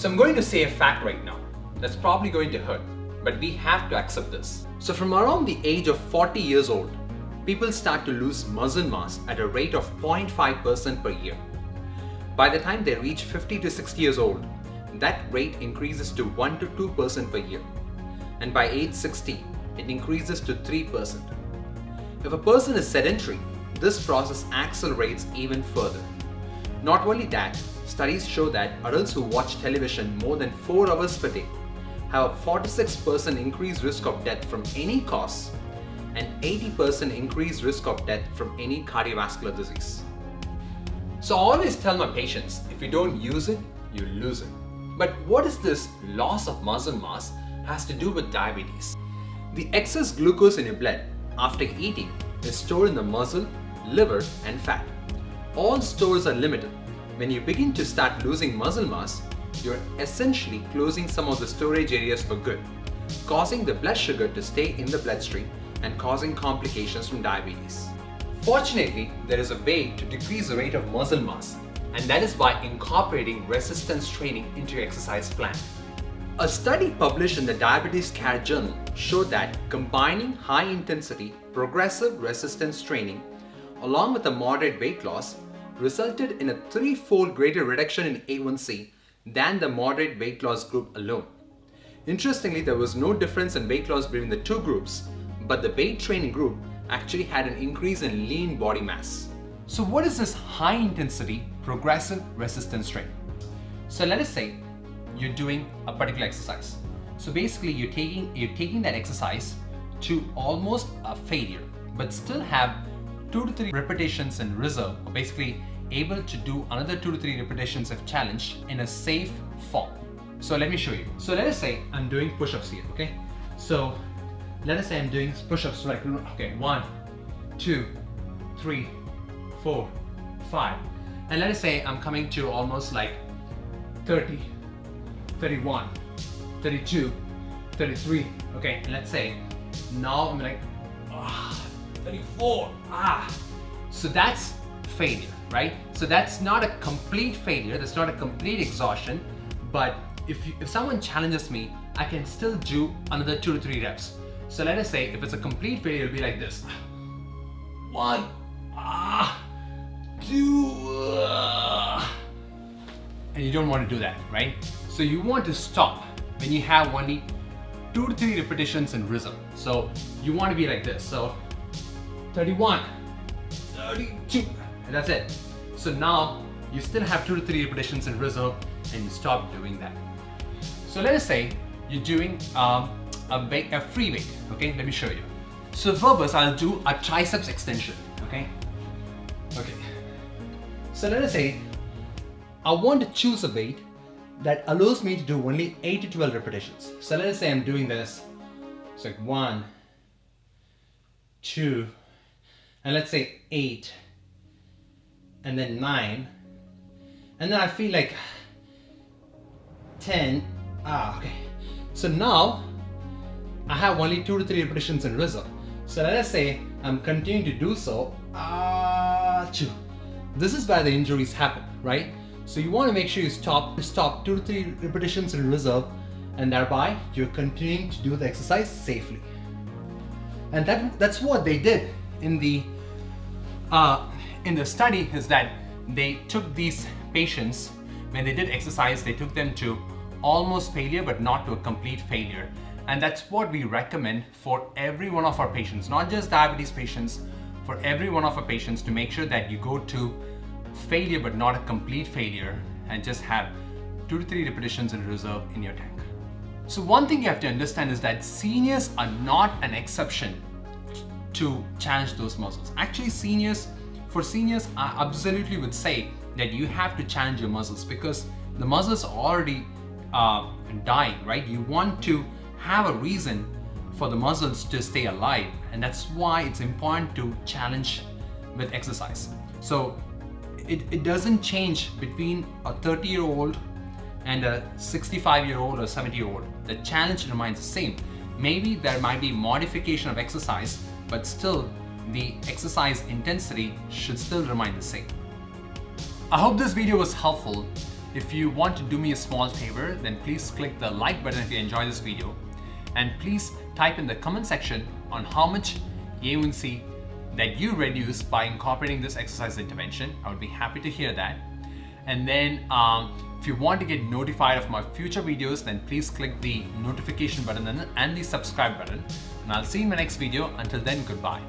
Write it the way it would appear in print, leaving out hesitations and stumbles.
So I'm going to say a fact right now that's probably going to hurt, but we have to accept this. So from around the age of 40 years old, people start to lose muscle mass at a rate of 0.5% per year. By the time they reach 50 to 60 years old, that rate increases to 1 to 2% per year. And by age 60, it increases to 3%. If a person is sedentary, this process accelerates even further. Not only that, studies show that adults who watch television more than 4 hours per day have a 46% increased risk of death from any cause and 80% increased risk of death from any cardiovascular disease. So I always tell my patients, if you don't use it, you lose it. But what is this loss of muscle mass has to do with diabetes? The excess glucose in your blood after eating is stored in the muscle, liver, and fat. All stores are limited. When you begin to start losing muscle mass, you're essentially closing some of the storage areas for good, causing the blood sugar to stay in the bloodstream and causing complications from diabetes. Fortunately, there is a way to decrease the rate of muscle mass, and that is by incorporating resistance training into your exercise plan. A study published in the Diabetes Care Journal showed that combining high-intensity progressive resistance training along with a moderate weight loss resulted in a 3-fold greater reduction in A1C than the moderate weight loss group alone. Interestingly, there was no difference in weight loss between the two groups, but the weight training group actually had an increase in lean body mass. So what is this high-intensity progressive resistance training? So let us say you're doing a particular exercise. So basically you're taking that exercise to almost a failure, but still have 2 to 3 repetitions in reserve, or basically able to do another 2 to 3 repetitions if challenged in a safe form. So let me show you. So let us say I'm doing push-ups here, okay? So let us say I'm doing push-ups like, okay, 1, 2, 3, 4, 5. And let us say I'm coming to almost like 30, 31, 32, 33, okay? And let's say now I'm like 34, So that's failure, right? So that's not a complete failure, that's not a complete exhaustion, but if someone challenges me, I can still do another 2 to 3 reps. So let us say if it's a complete failure, it'll be like this. 1, 2, and you don't want to do that, right? So you want to stop when you have only 2 to 3 repetitions in reserve. So you want to be like this. So 31, 32, and that's it. So now you still have 2 to 3 repetitions in reserve and you stop doing that. So let us say you're doing a free weight, okay? Let me show you. So for this, I'll do a triceps extension, okay? Okay. So let us say I want to choose a weight that allows me to do only 8 to 12 repetitions. So let us say I'm doing this. It's like 1, 2, and let's say 8, and then 9, and then I feel like 10. Okay. So now I have only 2 to 3 repetitions in reserve. So let us say I'm continuing to do so. 2. This is where the injuries happen, right? So you want to make sure you stop 2 to 3 repetitions in reserve, and thereby you're continuing to do the exercise safely. And that's what they did in the study, is that they took these patients, when they did exercise, they took them to almost failure but not to a complete failure. And that's what we recommend for every one of our patients, not just diabetes patients, for every one of our patients, to make sure that you go to failure but not a complete failure and just have 2 to 3 repetitions in reserve in your tank. So one thing you have to understand is that seniors are not an exception to challenge those muscles. Actually, for seniors, I absolutely would say that you have to challenge your muscles, because the muscles are already dying, right? You want to have a reason for the muscles to stay alive, and that's why it's important to challenge with exercise. So it doesn't change between a 30-year-old and a 65-year-old or 70-year-old. The challenge remains the same. Maybe there might be modification of exercise, but still the exercise intensity should still remain the same. I hope this video was helpful. If you want to do me a small favor, then please click the like button if you enjoy this video. And please type in the comment section on how much A1C that you reduce by incorporating this exercise intervention. I would be happy to hear that. And then if you want to get notified of my future videos, then please click the notification button and the subscribe button. And I'll see you in my next video. Until then, goodbye.